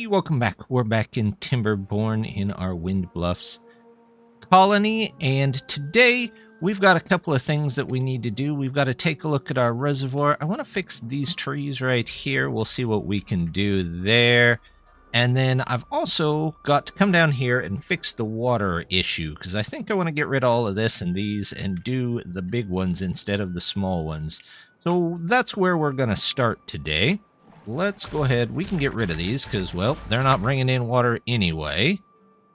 Hey, welcome back. We're back in Timberborn in our Wind Bluffs colony, and today we've got a couple of things that we need to do. We've got to take a look at our reservoir. I want to fix these trees right here. We'll see what we can do there. And then I've also got to come down here and fix the water issue, because I think I want to get rid of all of this and these and do the big ones instead of the small ones. So that's where we're going to start today. Let's go ahead. We can get rid of these because, well, they're not bringing in water anyway.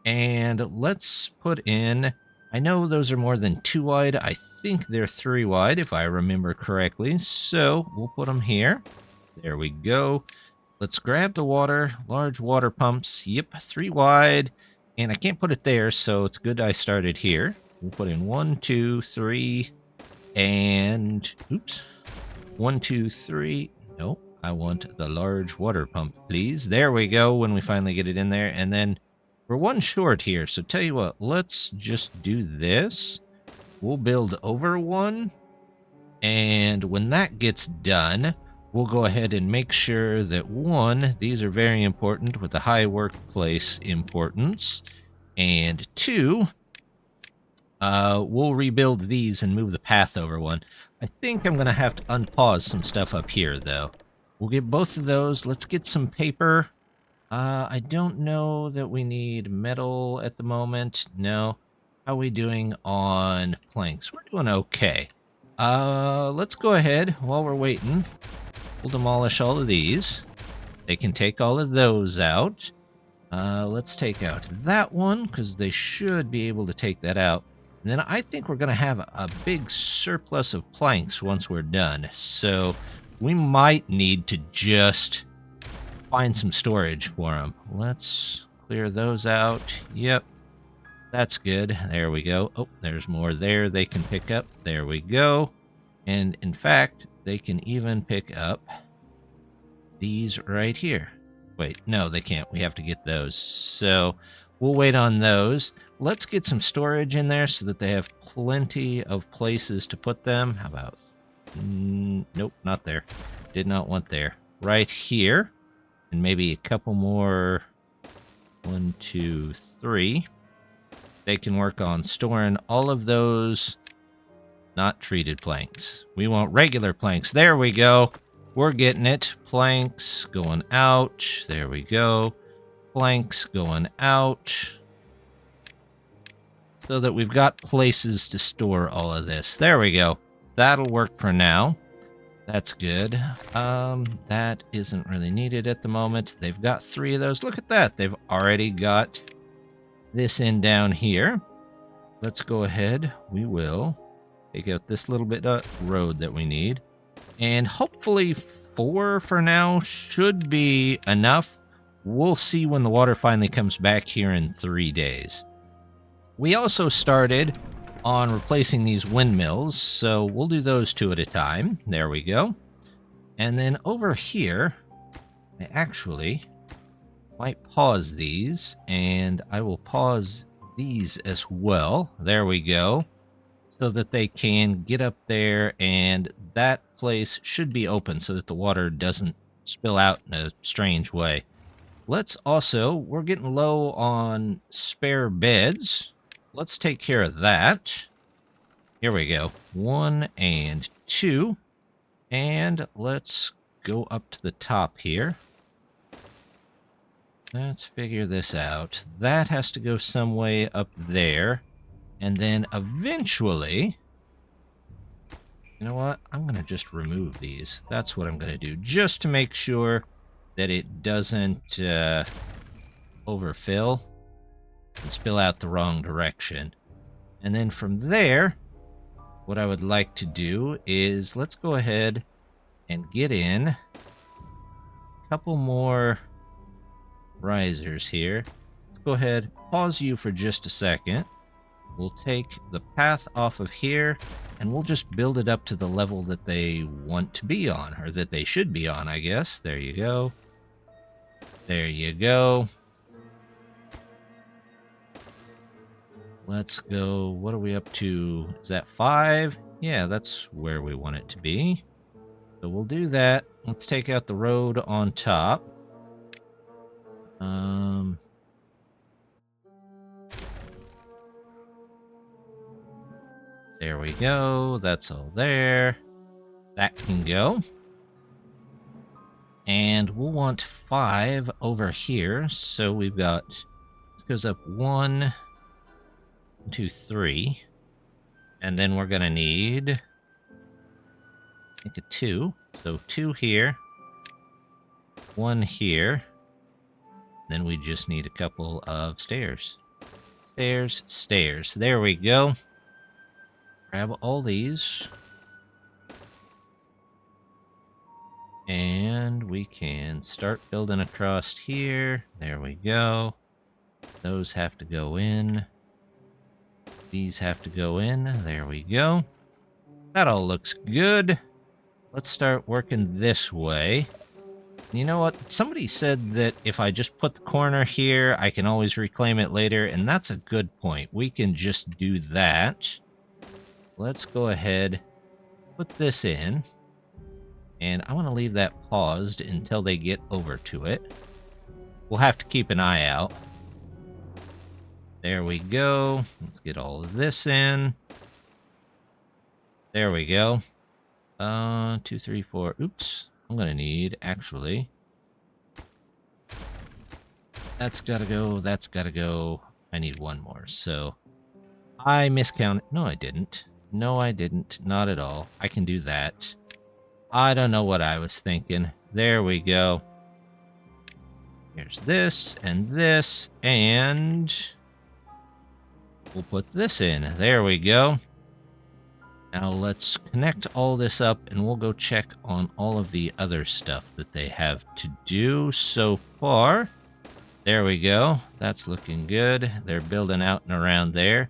And let's put in, I know those are more than 2 wide. I think they're 3 wide if I remember correctly. So we'll put them here. There we go. Let's grab the water, large water pumps. Yep, 3 wide. And I can't put it there, so it's good I started here. We'll put in 1, 2, 3, and oops. 1, 2, 3. Nope. I want the large water pump, please. There we go, when we finally get it in there. And then we're 1 short here, so tell you what, let's just do this. We'll build over 1. And when that gets done, we'll go ahead and make sure that 1, these are very important with the high workplace importance. And 2, we'll rebuild these and move the path over 1. I think I'm going to have to unpause some stuff up here, though. We'll get both of those. Let's get some paper. I don't know that we need metal at the moment. No. How are we doing on planks? We're doing okay. Let's go ahead while we're waiting. We'll demolish all of these. They can take all of those out. Let's take out that one, because they should be able to take that out. And then I think we're going to have a big surplus of planks once we're done. So we might need to just find some storage for them. Let's clear those out. Yep, that's good. There we go. Oh, there's more there they can pick up. There we go. And in fact, they can even pick up these right here. Wait, no, they can't. We have to get those. So we'll wait on those. Let's get some storage in there so that they have plenty of places to put them. How about... nope, not there. Did not want there. Right here. And maybe a couple more. 1, 2, 3. They can work on storing all of those not treated planks. We want regular planks. There we go. We're getting it. Planks going out. There we go. Planks going out. So that we've got places to store all of this. There we go. That'll work for now. That's good. That isn't really needed at the moment. They've got 3 of those. Look at that. They've already got this in down here. Let's go ahead. We will take out this little bit of road that we need. And hopefully 4 for now should be enough. We'll see when the water finally comes back here in 3 days. We also started on replacing these windmills, so we'll do those 2 at a time. There we go. And then over here, I actually might pause these, and I will pause these as well. There we go. So that they can get up there, and that place should be open so that the water doesn't spill out in a strange way. Let's also, we're getting low on spare beds. Let's take care of that. Here we go. 1 and 2. And let's go up to the top here. Let's figure this out. That has to go some way up there. And then eventually... You know what? I'm going to just remove these. That's what I'm going to do. Just to make sure that it doesn't overfill and spill out the wrong direction. And then from there, what I would like to do is let's go ahead and get in a couple more risers here. Let's go ahead, pause you for just a second. We'll take the path off of here, and we'll just build it up to the level that they want to be on, or that they should be on, I guess. There you go. There you go. Let's go, what are we up to? Is that 5? Yeah, that's where we want it to be. So we'll do that. Let's take out the road on top. There we go. That's all there. That can go. And we'll want 5 over here. So we've got, this goes up 1, 2, 3. And then we're going to need, I think, a 2. So 2 here, 1 here. Then we just need a couple of stairs. Stairs, stairs. There we go. Grab all these. And we can start building across here. There we go. Those have to go in. These have to go in. There we go. That all looks good. Let's start working this way. You know what? Somebody said that if I just put the corner here, I can always reclaim it later, and that's a good point. We can just do that. Let's go ahead, put this in. And I want to leave that paused until they get over to it. We'll have to keep an eye out. There we go. Let's get all of this in. There we go. 2, 3, 4. Oops. I'm going to need, actually. That's got to go. That's got to go. I need one more. So I miscounted. No, I didn't. No, I didn't. Not at all. I can do that. I don't know what I was thinking. There we go. Here's this, and we'll put this in. There we go. Now let's connect all this up, and we'll go check on all of the other stuff that they have to do so far. There we go. That's looking good. They're building out and around there.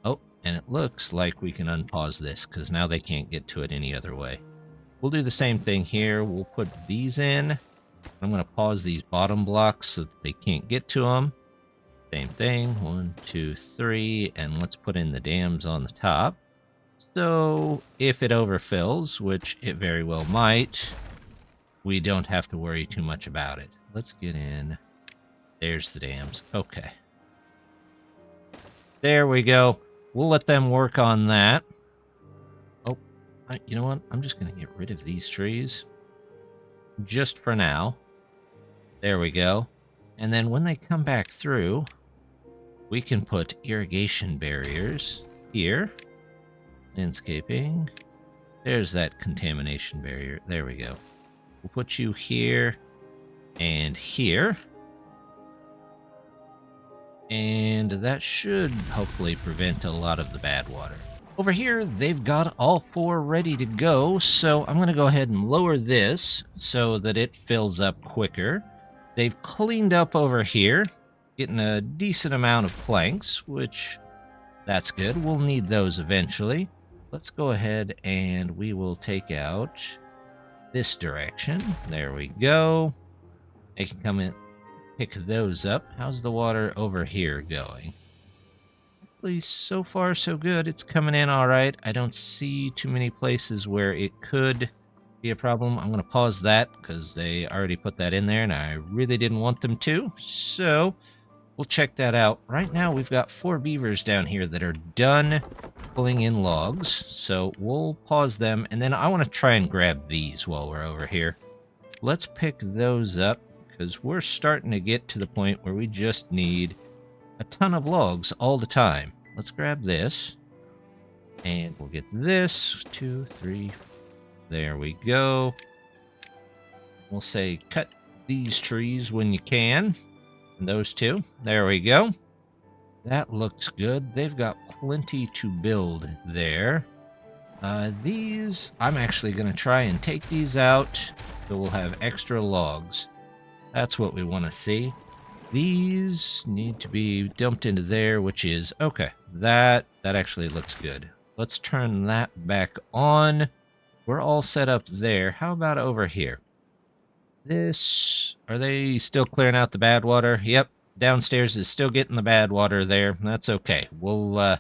Oh, and it looks like we can unpause this, because now they can't get to it any other way. We'll do the same thing here. We'll put these in. I'm going to pause these bottom blocks so that they can't get to them. Same thing. 1, 2, 3. And let's put in the dams on the top. So if it overfills, which it very well might, we don't have to worry too much about it. Let's get in. There's the dams. Okay. There we go. We'll let them work on that. You know what? I'm just going to get rid of these trees. Just for now. There we go. And then when they come back through, we can put irrigation barriers here. Landscaping. There's that contamination barrier. There we go. We'll put you here and here. And that should hopefully prevent a lot of the bad water. Over here, they've got all 4 ready to go, so I'm going to go ahead and lower this so that it fills up quicker. They've cleaned up over here, getting a decent amount of planks, which that's good. We'll need those eventually. Let's go ahead and we will take out this direction. There we go. They can come in, pick those up. How's the water over here going? So far, so good. It's coming in all right. I don't see too many places where it could be a problem. I'm going to pause that because they already put that in there, and I really didn't want them to. So we'll check that out. Right now, we've got 4 beavers down here that are done pulling in logs. So we'll pause them, and then I want to try and grab these while we're over here. Let's pick those up because we're starting to get to the point where we just need a ton of logs all the time. Let's grab this. And we'll get this. 2, 3. There we go. We'll say cut these trees when you can. And those 2. There we go. That looks good. They've got plenty to build there. These, I'm actually going to try and take these out so we'll have extra logs. That's what we want to see. These need to be dumped into there, which is okay. That actually looks good. Let's turn that back on. We're all set up there. How about over here? This, are they still clearing out the bad water? Yep, downstairs is still getting the bad water there. That's okay. We'll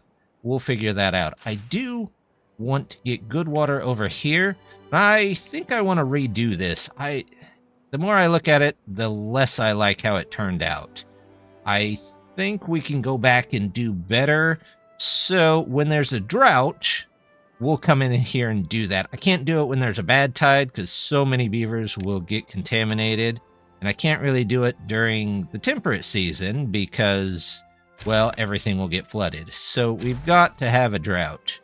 figure that out. I do want to get good water over here. I think I want to redo this. The more I look at it, the less I like how it turned out. I think we can go back and do better. So when there's a drought, we'll come in here and do that. I can't do it when there's a bad tide because so many beavers will get contaminated. And I can't really do it during the temperate season because, well, everything will get flooded. So we've got to have a drought.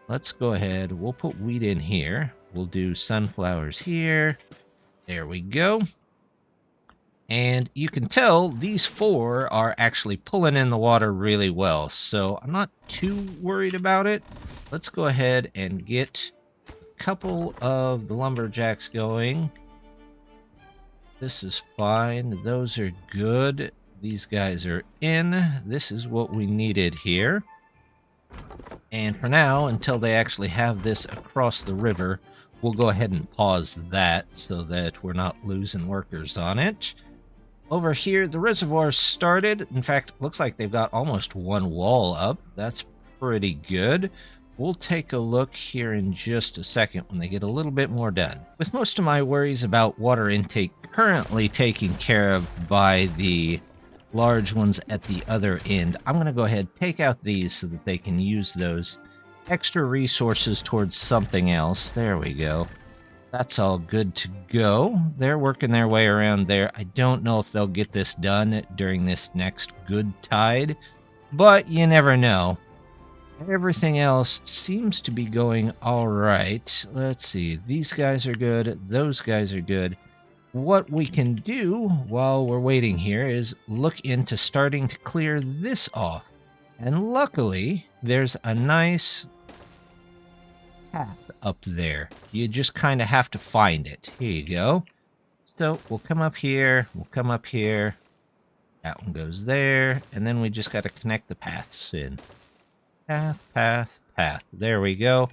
Let's go ahead. We'll put wheat in here. We'll do sunflowers here. There we go. And you can tell these 4 are actually pulling in the water really well. So I'm not too worried about it. Let's go ahead and get a couple of the lumberjacks going. This is fine. Those are good. These guys are in. This is what we needed here. And for now, until they actually have this across the river, we'll go ahead and pause that so that we're not losing workers on it. Over here, the reservoir started. In fact, looks like they've got almost 1 wall up. That's pretty good. We'll take a look here in just a second when they get a little bit more done. With most of my worries about water intake currently taken care of by the large ones at the other end, I'm going to go ahead and take out these so that they can use those extra resources towards something else. There we go. That's all good to go. They're working their way around there. I don't know if they'll get this done during this next good tide, but you never know. Everything else seems to be going all right. Let's see. These guys are good. Those guys are good. What we can do while we're waiting here is look into starting to clear this off. And luckily, there's a nice path up there. You just kind of have to find it. Here you go. So we'll come up here. We'll come up here. That one goes there. And then we just got to connect the paths in. Path, path, path. There we go.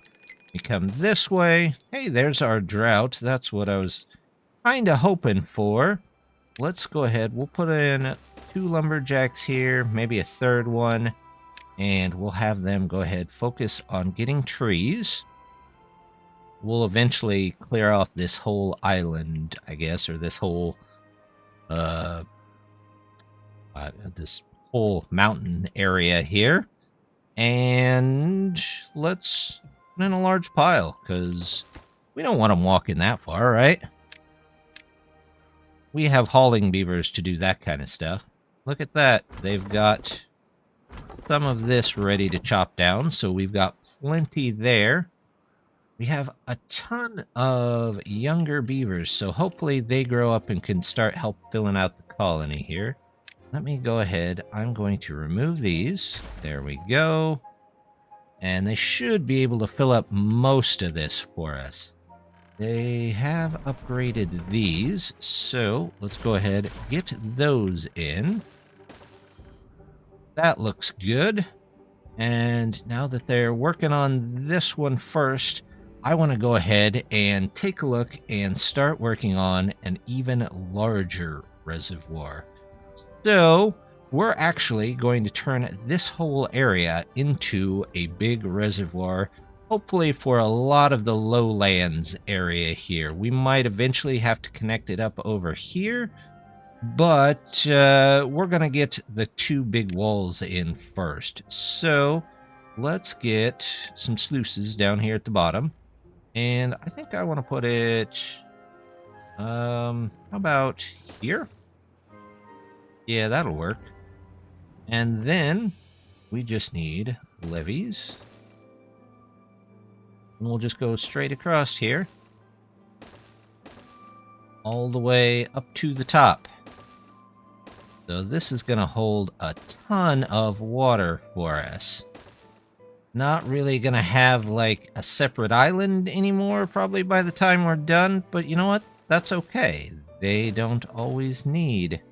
We come this way. Hey, there's our drought. That's what I was kind of hoping for. Let's go ahead. We'll put in 2 lumberjacks here, maybe a 3rd one, and we'll have them go ahead, focus on getting trees. We'll eventually clear off this whole island, I guess, or this whole mountain area here. And let's put in a large pile, because we don't want them walking that far, right? We have hauling beavers to do that kind of stuff. Look at that. They've got some of this ready to chop down, so we've got plenty there. We have a ton of younger beavers, so hopefully they grow up and can start help filling out the colony here. Let me go ahead. I'm going to remove these. There we go. And they should be able to fill up most of this for us. They have upgraded these, so let's go ahead and get those in. That looks good. And now that they're working on this one first, I want to go ahead and take a look and start working on an even larger reservoir. So we're actually going to turn this whole area into a big reservoir, hopefully for a lot of the lowlands area here. We might eventually have to connect it up over here, but we're going to get the 2 big walls in first. So let's get some sluices down here at the bottom. And I think I want to put it, how about here? Yeah, that'll work. And then we just need levees. And we'll just go straight across here. All the way up to the top. So this is going to hold a ton of water for us. Not really going to have like a separate island anymore probably by the time we're done. But you know what? That's okay. They don't always need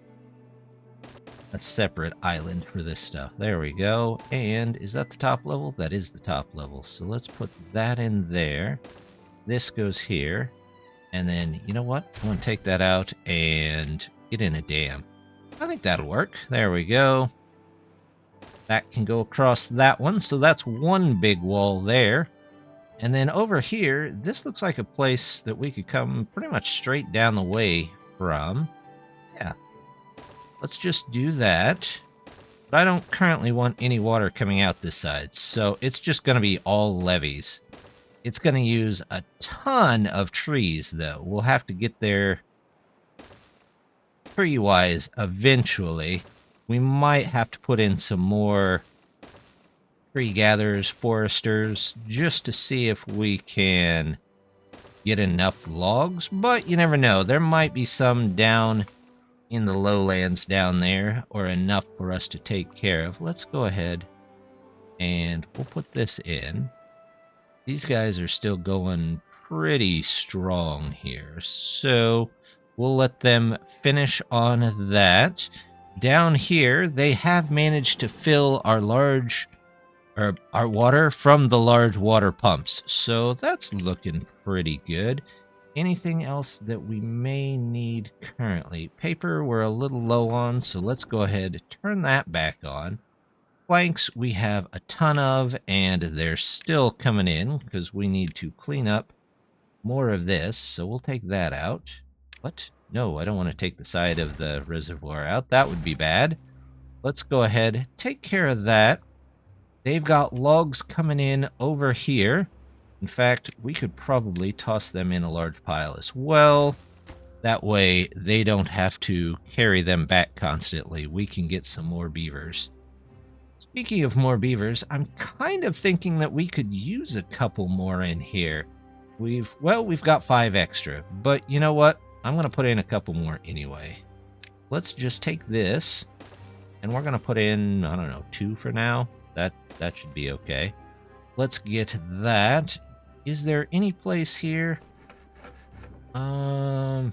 a separate island for this stuff. There we go. And is that the top level? That is the top level. So let's put that in there. This goes here. And then, you know what? I'm going to take that out and get in a dam. I think that'll work. There we go. That can go across that one. So that's one big wall there. And then over here, this looks like a place that we could come pretty much straight down the way from. Yeah. Let's just do that. But I don't currently want any water coming out this side. So it's just going to be all levees. It's going to use a ton of trees, though. We'll have to get there tree-wise eventually. We might have to put in some more tree gatherers, foresters, just to see if we can get enough logs, but you never know. There might be some down in the lowlands down there, or enough for us to take care of. Let's go ahead and we'll put this in. These guys are still going pretty strong here, so we'll let them finish on that. Down here, they have managed to fill our water from the large water pumps, so that's looking pretty good. Anything else that we may need currently? Paper we're a little low on, so let's go ahead and turn that back on. Planks we have a ton of, and they're still coming in because we need to clean up more of this, so we'll take that out. What? No, I don't want to take the side of the reservoir out. That would be bad. Let's go ahead, take care of that. They've got logs coming in over here. In fact, we could probably toss them in a large pile as well. That way, they don't have to carry them back constantly. We can get some more beavers. Speaking of more beavers, I'm kind of thinking that we could use a couple more in here. We've got 5 extra, but you know what? I'm going to put in a couple more anyway. Let's just take this, and we're going to put in, I don't know, 2 for now. That should be okay. Let's get that. Is there any place here? I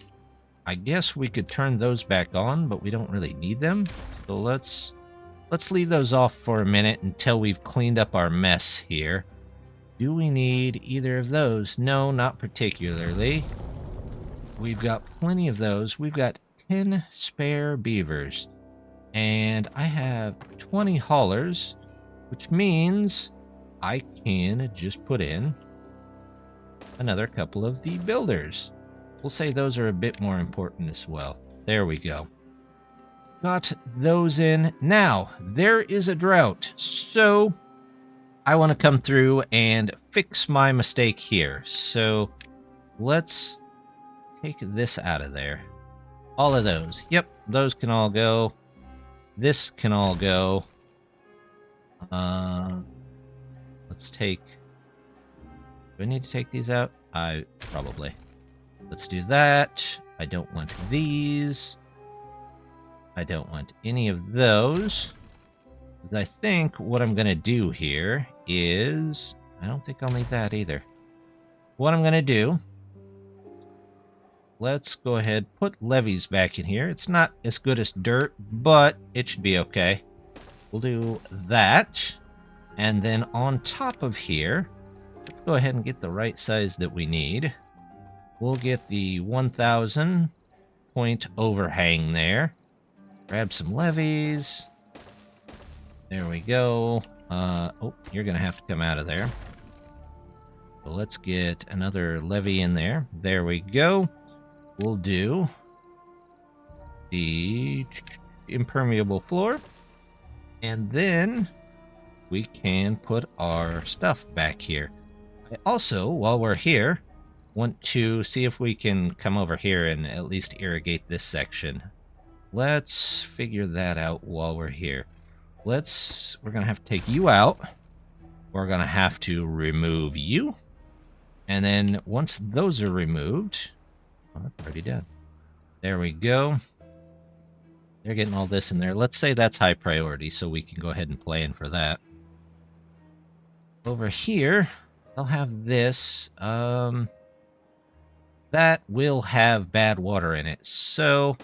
guess we could turn those back on, but we don't really need them. So let's leave those off for a minute until we've cleaned up our mess here. Do we need either of those? No, not particularly. We've got plenty of those. We've got 10 spare beavers. And I have 20 haulers, which means I can just put in another couple of the builders. We'll say those are a bit more important as well. There we go. Got those in. Now, there is a drought, so I want to come through and fix my mistake here. So let's take this out of there. All of those. Yep, those can all go. This can all go. Let's take... Do I need to take these out? Probably. Let's do that. I don't want these. I don't want any of those. I think what I'm going to do here is... I don't think I'll need that either. What I'm going to do... Let's go ahead, put levees back in here. It's not as good as dirt, but it should be okay. We'll do that. And then on top of here, let's go ahead and get the right size that we need. We'll get the 1,000 point overhang there. Grab some levees. There we go. Oh, you're going to have to come out of there. So let's get another levee in there. There we go. We'll do the impermeable floor. And then we can put our stuff back here. I also, while we're here, want to see if we can come over here and at least irrigate this section. Let's figure that out while we're here. We're going to have to take you out. We're going to have to remove you. And then once those are removed... Oh, that's already done. There we go. They're getting all this in there. Let's say that's high priority, so we can go ahead and plan for that. Over here, I'll have this. That will have bad water in it. So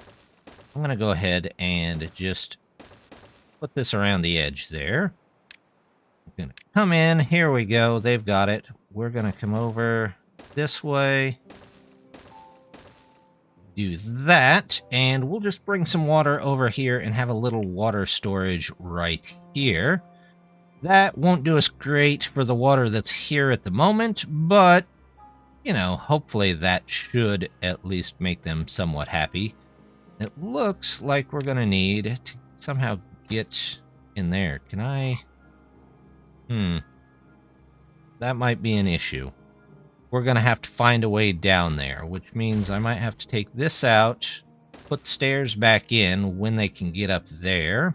I'm going to go ahead and just put this around the edge there. I'm going to come in. Here we go. They've got it. We're going to come over this way. Do that, and we'll just bring some water over here and have a little water storage right here. That won't do us great for the water that's here at the moment, but, you know, hopefully that should at least make them somewhat happy. It looks like we're going to need to somehow get in there. Can I? That might be an issue. we're going to have to find a way down there, which means I might have to take this out, put stairs back in when they can get up there.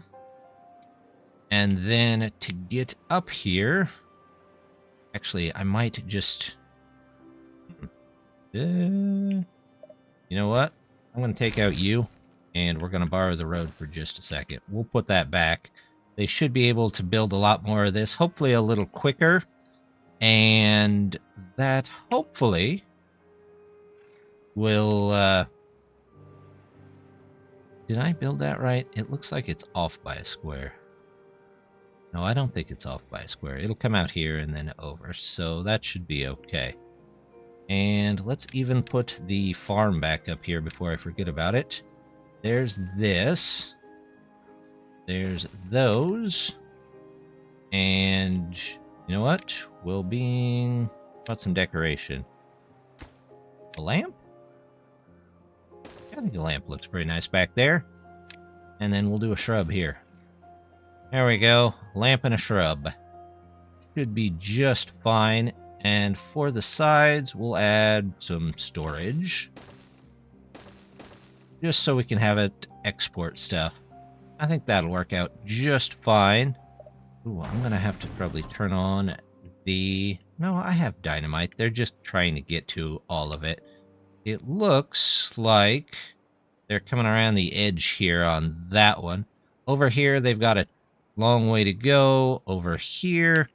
And then to get up here, actually, I might just... you know what? I'm going to take out you, and we're going to borrow the road for just a second. We'll put that back. They should be able to build a lot more of this, hopefully a little quicker. And that hopefully will... did I build that right? It looks like it's off by a square. No, I don't think it's off by a square. It'll come out here and then over, so that should be okay. And let's even put the farm back up here before I forget about it. There's this. There's those. And you know what? We'll be... About some decoration. A lamp? I think the lamp looks pretty nice back there. And then we'll do a shrub here. There we go. Lamp and a shrub. Should be just fine. And for the sides, we'll add some storage. Just so we can have it export stuff. I think that'll work out just fine. Ooh, I'm going to have to probably turn on the... No, I have dynamite. They're just trying to get to all of it. It looks like they're coming around the edge here on that one. Over here, they've got a long way to go. Over here,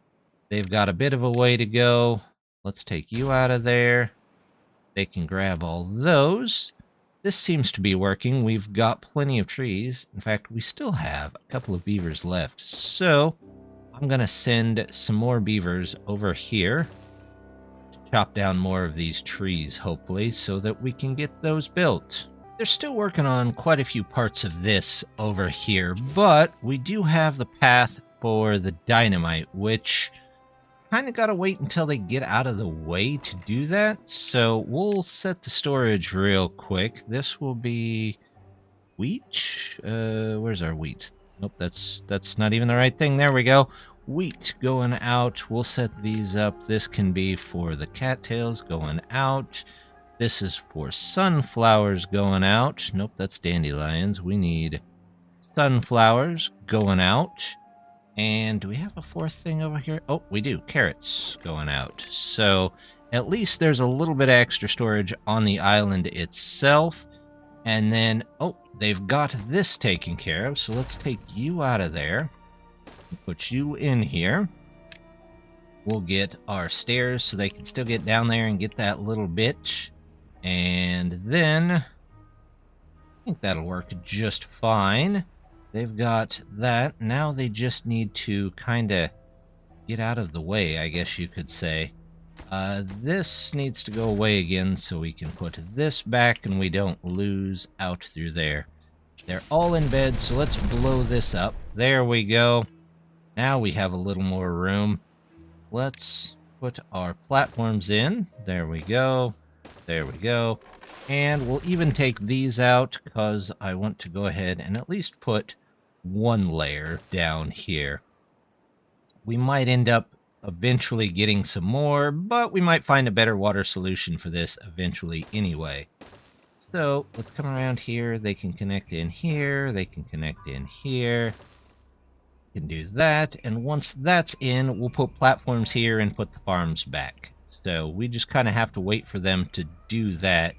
they've got a bit of a way to go. Let's take you out of there. They can grab all those. This seems to be working. We've got plenty of trees. In fact, we still have a couple of beavers left. So I'm going to send some more beavers over here to chop down more of these trees, hopefully, so that we can get those built. They're still working on quite a few parts of this over here, but we do have the path for the dynamite, which kind of got to wait until they get out of the way to do that. So we'll set the storage real quick. This will be wheat. Where's our wheat? Nope, that's not even the right thing. There we go. Wheat going out. We'll set these up. This can be for the cattails going out. This is for sunflowers going out. Nope, that's dandelions. We need sunflowers going out. And do we have a fourth thing over here? Oh, we do. Carrots going out. So at least there's a little bit of extra storage on the island itself. And then, oh, they've got this taken care of. So let's take you out of there. Put you in here. We'll get our stairs so they can still get down there and get that little bit. And then I think that'll work just fine. They've got that. Now they just need to kind of get out of the way, I guess you could say. This needs to go away again so we can put this back and we don't lose out through there. They're all in bed, so let's blow this up. There we go. Now we have a little more room. Let's put our platforms in. There we go. There we go. And we'll even take these out because I want to go ahead and at least put one layer down here. We might end up eventually getting some more, but we might find a better water solution for this eventually anyway. So let's come around here. They can connect in here. They can connect in here. We can do that. And once that's in, we'll put platforms here and put the farms back. So we just kind of have to wait for them to do that.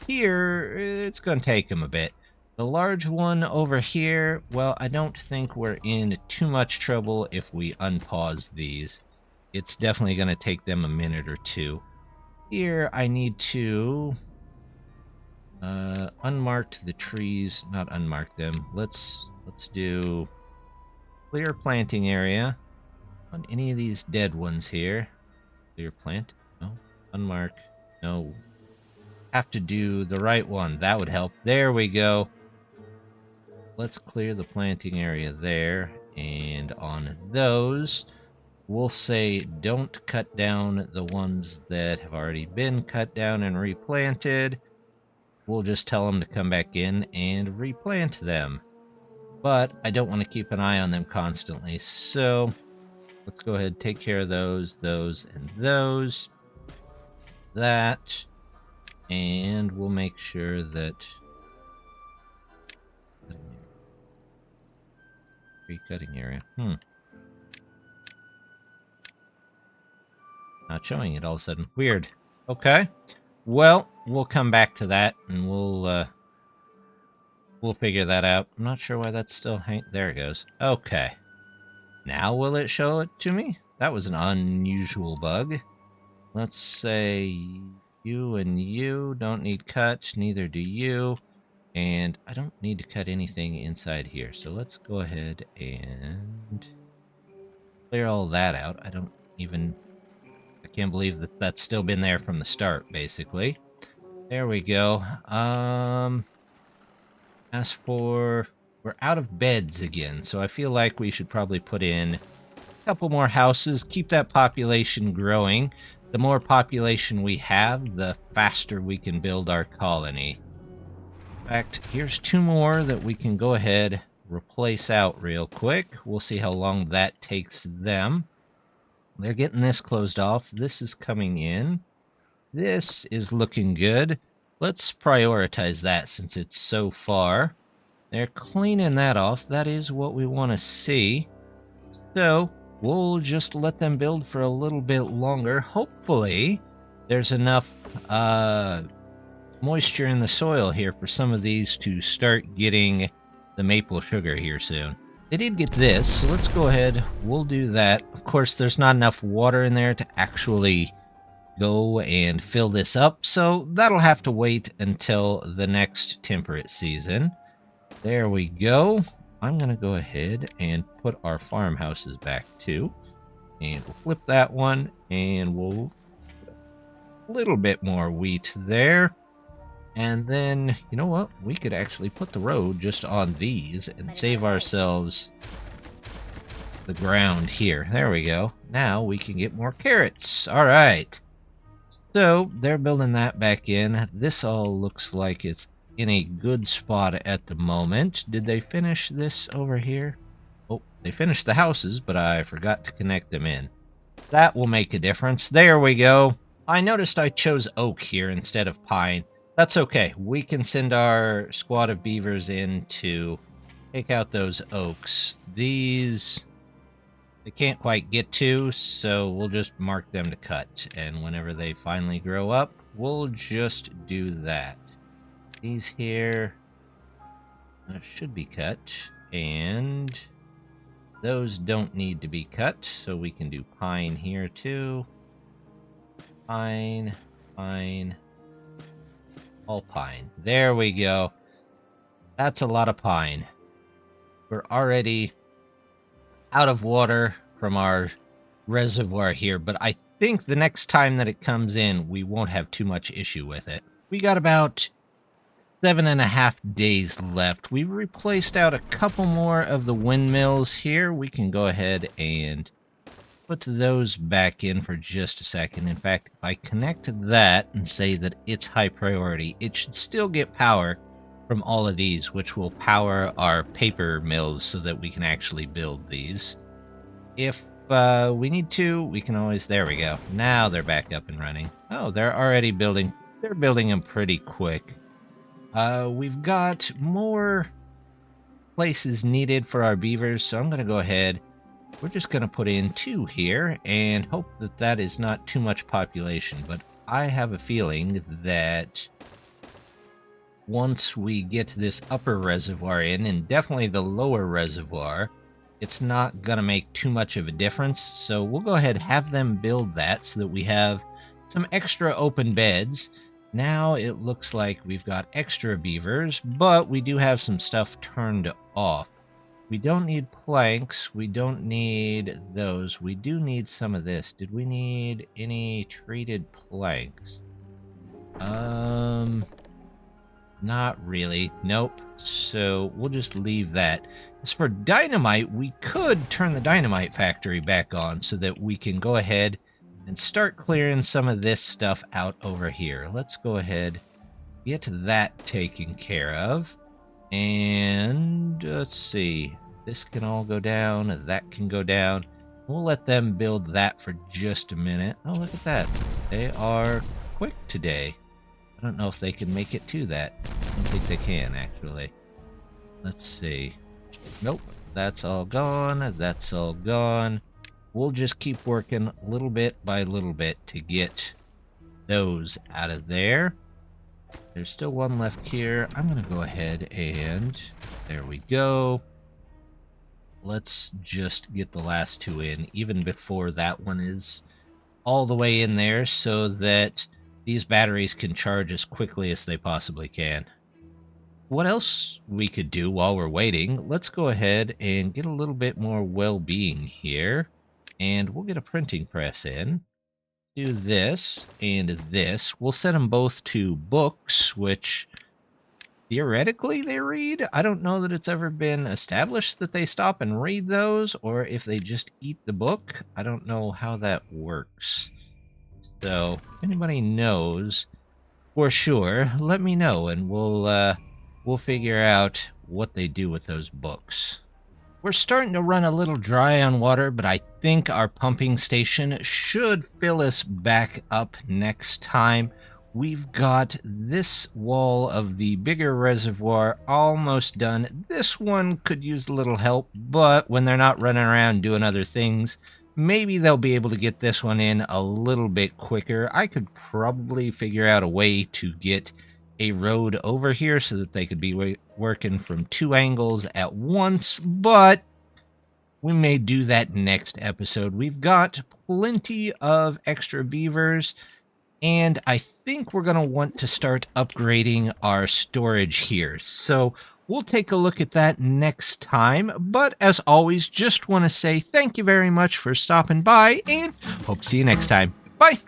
Here, it's going to take them a bit. The large one over here, well, I don't think we're in too much trouble if we unpause these. It's definitely going to take them a minute or two. Here, I need to unmark the trees, not unmark them. Let's do clear planting area on any of these dead ones here. Clear plant? No. Unmark. No. Have to do the right one. That would help. There we go. Let's clear the planting area there. And on those, we'll say don't cut down the ones that have already been cut down and replanted. We'll just tell them to come back in and replant them. But I don't want to keep an eye on them constantly. So let's go ahead and take care of those, and those. that. And we'll make sure that... Tree cutting area. Not showing it all of a sudden. Weird. Okay. Well, we'll come back to that, and we'll figure that out. I'm not sure why that's still there it goes. Okay. Now will it show it to me? That was an unusual bug. Let's say you and you don't need cut, neither do you. And I don't need to cut anything inside here. So let's go ahead and clear all that out. I can't believe that that's still been there from the start, basically. There we go. As for... We're out of beds again, so I feel like we should probably put in a couple more houses, keep that population growing. The more population we have, the faster we can build our colony. In fact, here's 2 more that we can go ahead, replace out real quick. We'll see how long that takes them. They're getting this closed off. This is coming in. This is looking good. Let's prioritize that since it's so far. They're cleaning that off. That is what we want to see. So we'll just let them build for a little bit longer. Hopefully there's enough moisture in the soil here for some of these to start getting the maple sugar here soon. They did get this, so let's go ahead. We'll do that. Of course, there's not enough water in there to actually go and fill this up, so that'll have to wait until the next temperate season. There we go. I'm going to go ahead and put our farmhouses back too. And we'll flip that one, and we'll put a little bit more wheat there. And then, you know what? We could actually put the road just on these and save ourselves the ground here. There we go. Now we can get more carrots. All right. So they're building that back in. This all looks like it's in a good spot at the moment. Did they finish this over here? Oh, they finished the houses, but I forgot to connect them in. That will make a difference. There we go. I noticed I chose oak here instead of pine. That's okay. We can send our squad of beavers in to take out those oaks. These, they can't quite get to, so we'll just mark them to cut. And whenever they finally grow up, we'll just do that. These here should be cut, and those don't need to be cut, so we can do pine here too. Pine, pine, all pine. There we go. That's a lot of pine. We're already out of water from our reservoir here, but I think the next time that it comes in, we won't have too much issue with it. We got about 7.5 days left. We replaced out a couple more of the windmills here. We can go ahead and put those back in for just a second. In fact, if I connect that and say that it's high priority, it should still get power from all of these, which will power our paper mills so that we can actually build these. If we need to, we can always... There we go. Now they're back up and running. Oh, they're already building. They're building them pretty quick. We've got more places needed for our beavers, so I'm going to go ahead. We're just going to put in 2 here and hope that that is not too much population, but I have a feeling that once we get this upper reservoir in, and definitely the lower reservoir, it's not going to make too much of a difference, so we'll go ahead and have them build that so that we have some extra open beds. Now it looks like we've got extra beavers, but we do have some stuff turned off. We don't need planks. We don't need those. We do need some of this. Did we need any treated planks? Not really. Nope. So we'll just leave that. As for dynamite, we could turn the dynamite factory back on so that we can go ahead and start clearing some of this stuff out over here. Let's go ahead, get that taken care of. And let's see. This can all go down. That can go down. We'll let them build that for just a minute. Oh, look at that. They are quick today. I don't know if they can make it to that. I don't think they can, actually. Let's see. Nope, that's all gone. That's all gone. We'll just keep working little bit by little bit to get those out of there. There's still one left here. I'm going to go ahead and... There we go. Let's just get the last two in, even before that one is all the way in there, so that these batteries can charge as quickly as they possibly can. What else we could do while we're waiting, let's go ahead and get a little bit more well-being here. And we'll get a printing press in. Do this and this. We'll set them both to books, which theoretically they read. I don't know that it's ever been established that they stop and read those, or if they just eat the book. I don't know how that works. So, if anybody knows for sure, let me know, and we'll figure out what they do with those books. We're starting to run a little dry on water, but I think our pumping station should fill us back up next time. We've got this wall of the bigger reservoir almost done. This one could use a little help, but when they're not running around doing other things, maybe they'll be able to get this one in a little bit quicker. I could probably figure out a way to get a road over here so that they could be working from two angles at once, but we may do that next episode. We've got plenty of extra beavers, and I think we're going to want to start upgrading our storage here. So we'll take a look at that next time. But as always, just want to say thank you very much for stopping by, and hope to see you next time. Bye!